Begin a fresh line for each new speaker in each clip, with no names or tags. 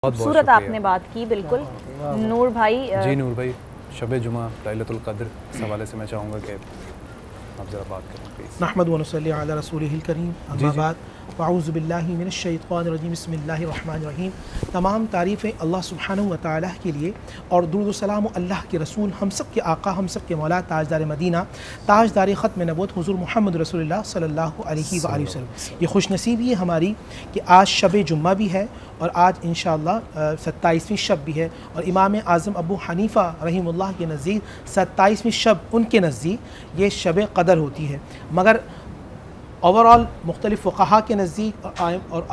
खूबसूरत आपने बात की। बिल्कुल नूर भाई।
जी नूर भाई, शब जुमा लैलतुल क़द्र इस हवाले से मैं चाहूँगा कि आप ज़रा बात करें प्लीज़।
नहमदु व नसल्ली अला रसूलिहिल करीम, अम्मा बाद, अऊज़ु बिल्लाहि मिनश शैतानिर रजीम, बिस्मिल्लाहिर रहमानिर रहीम। तमाम तारीफ़ें अल्लाह सुब्हानहु व तआला के लिए और दुरूद व सलाम अल्लाह के रसूल, हम सब के आका, हम सब के मौला, ताजदार मदीना, ताजदार ख़त्म नबूवत हुज़ूर मोहम्मद रसूलुल्लाह सल्लल्लाहु अलैहि वसल्लम। ये खुशनसीबी है हमारी कि आज शब जुम्मा भी है और आज इंशाअल्लाह 27वीं शब भी है और इमाम आज़म अबू हनीफ़ा रहमतुल्लाह के नज़दीक 27वीं शब उनके नज़दीक ये शब क़दर होती है। मगर ओवरऑल मुख्तलिफ़ फ़ुक़हा के नज़दीक और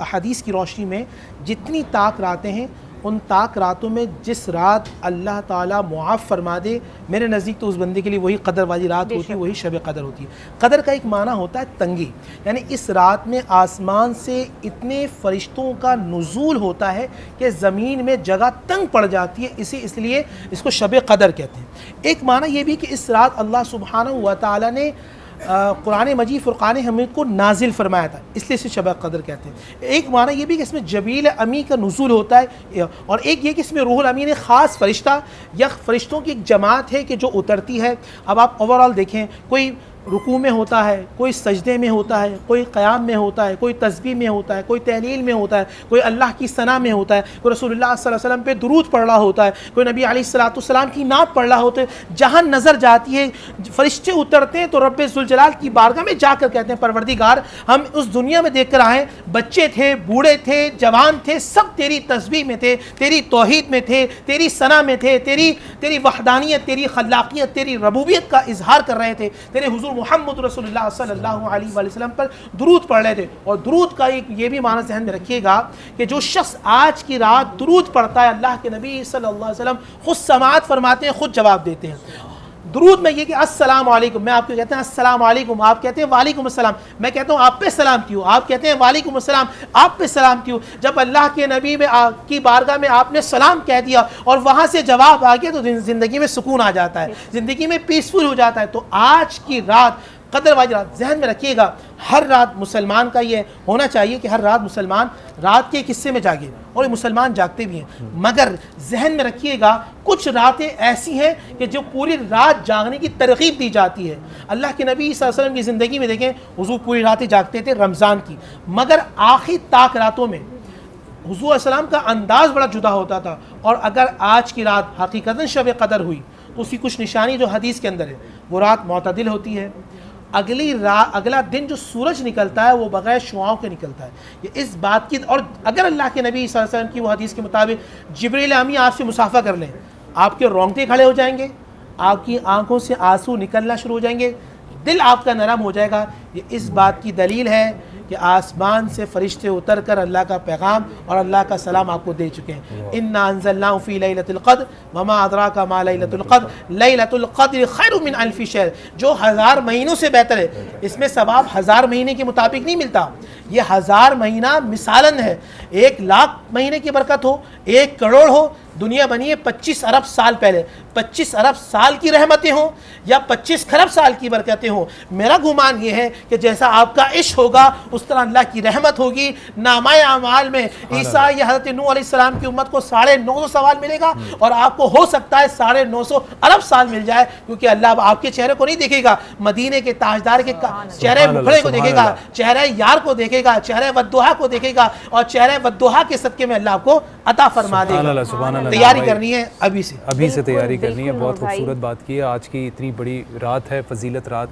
अहादीस की रोशनी में जितनी ताक रातें हैं, उन ताक रातों में जिस रात अल्लाह ताला मुआफ़ फरमा दे, मेरे नज़दीक तो उस बंदे के लिए वही कदर वाली रात होती है, वही शब कदर होती है। कदर का एक माना होता है तंगी, यानी इस रात में आसमान से इतने फ़रिश्तों का नुज़ूल होता है कि ज़मीन में जगह तंग पड़ जाती है, इसलिए इसको शब कदर कहते हैं। एक माना ये भी कि इस रात अल्लाह सुब्हानहु व तआला ने कुरान मजीद फ़ुरक़ान हमीद को नाजिल फरमाया था, इसलिए इसे शब क़दर कहते हैं। एक माना ये भी कि इसमें जबील अमी का नुज़ूल होता है और एक ये कि इसमें रूहुल अमीन एक ख़ास फ़रिश्ता या फ़रिश्तों की एक जमात है कि जो उतरती है। अब आप ओवरऑल देखें, कोई रुकू में होता है, कोई सजदे में होता है, कोई क़याम में होता है, कोई तस्बीह में होता है, कोई तहलील में होता है, कोई अल्लाह की सना में होता है, कोई रसूलुल्लाह सल्लल्लाहु अलैहि वसल्लम पे दुरूद पढ़ रहा होता है, कोई नबी अलैहिस्सलाम की नात पढ़ रहा होता है। जहाँ नज़र जाती है फ़रिश्ते उतरते हैं तो रब्बे ज़ुल जलाल की बारगाह में जाकर कहते हैं, परवरदिगार हम उस दुनिया में देख कर आए, बच्चे थे, बूढ़े थे, जवान थे, सब तेरी तस्बीह में थे, तेरी तौहीद में थे, तेरी सना में थे, तेरी वहदानियत, तेरी खल्लाकियत, तेरी रबूबियत का इजहार कर रहे थे, तेरे हुज़ूर मोहम्मद रसूलुल्लाह सल्लल्लाहु अलैहि वसल्लम पर दुरूद पढ़ रहे थे। और दुरूद का एक ये भी माना ज़हन में रखिएगा कि जो शख्स आज की रात दुरूद पढ़ता है, अल्लाह के नबी सल्लल्लाहु अलैहि वसल्लम खुद समाअत फरमाते हैं, खुद जवाब देते हैं। दुरूद में ये कि अस्सलाम वालेकुम, मैं आपको कहते हैं अस्सलाम वालेकुम, आप कहते हैं वालेकुम अस्सलाम, मैं कहता हूँ आप पे सलाम क्यों, आप कहते हैं वालेकुम अस्सलाम, आप पे सलाम क्यों। जब अल्लाह के नबी में की बारगाह में आपने सलाम कह दिया और वहाँ से जवाब आ गया तो ज़िंदगी में सुकून आ जाता है, ज़िंदगी में पीसफुल हो जाता है। तो आज की रात कदर वाली रात, जहन में रखिएगा, हर रात मुसलमान का ये होना चाहिए कि हर रात मुसलमान रात के एक हिस्से में जागे, और ये मुसलमान जागते भी हैं। मगर जहन में रखिएगा कुछ रातें ऐसी हैं कि जो पूरी रात जागने की तरगीब दी जाती है। अल्लाह के नबी सल्लल्लाहु अलैहि वसल्लम की ज़िंदगी में देखें, हुज़ूर पूरी रातें जागते थे रमज़ान की, मगर आखिर ताक रातों में हुज़ूर अस्सलाम का अंदाज़ बड़ा जुदा होता था। और अगर आज की रात हकीकतन शब कदर हुई तो उसकी कुछ निशानी जो हदीस के अंदर है, वो रात मुतदिल होती है। अगला दिन जो सूरज निकलता है वो बग़ैर शुआओं के निकलता है। ये इस बात की, और अगर अल्लाह के नबी सल्लल्लाहु अलैहि वसल्लम की वो हदीस के मुताबिक जिब्रील अमीन आपसे मुसाफ़ा कर लें, आपके रोंगटे खड़े हो जाएंगे, आपकी आंखों से आंसू निकलना शुरू हो जाएंगे, दिल आपका नरम हो जाएगा। ये इस बात की दलील है कि आसमान से फ़रिश्ते उतर कर अल्लाह का पैगाम और अल्लाह का सलाम आपको दे चुके हैं। इन्ना अंज़लनाहु फ़ी लैलतिल क़द्र वमा अदराका मा लैलतुल क़द्र लैलतुल क़द्र खैरुम मिन अल्फ़ि शहर, जो 1000 महीनों से बेहतर है। इसमें सवाब 1000 महीने के मुताबिक नहीं मिलता, ये 1000 महीना मिसालन है। 1 लाख महीने की बरकत हो, 1 करोड़ हो, दुनिया बनी है 25 अरब साल पहले, 25 अरब साल की रहमतें हों या 25 खरब साल की बरकतें हों, मेरा गुमान ये है कि जैसा आपका इश्क होगा उस तरह अल्लाह की रहमत होगी। नामाए अमाल में ईसा या हज़रत नूह अलैहिस्सलाम की उम्मत को 950 सवाल मिलेगा और आपको हो सकता है 950 अरब साल मिल जाए, क्योंकि अल्लाह आपके चेहरे को नहीं देखेगा, मदीने के ताजदार के चेहरे मुखड़े को देखेगा, चेहरे यार को देखेगा, चेहरे वद्दुहा को देखेगा और चेहरे वद्दुहा के सदक़े में अल्लाह आपको अता फरमा देगा। तैयारी करनी है अभी से
तैयारी करनी है। बहुत खूबसूरत बात की है। आज की इतनी बड़ी रात है, फजीलत रात,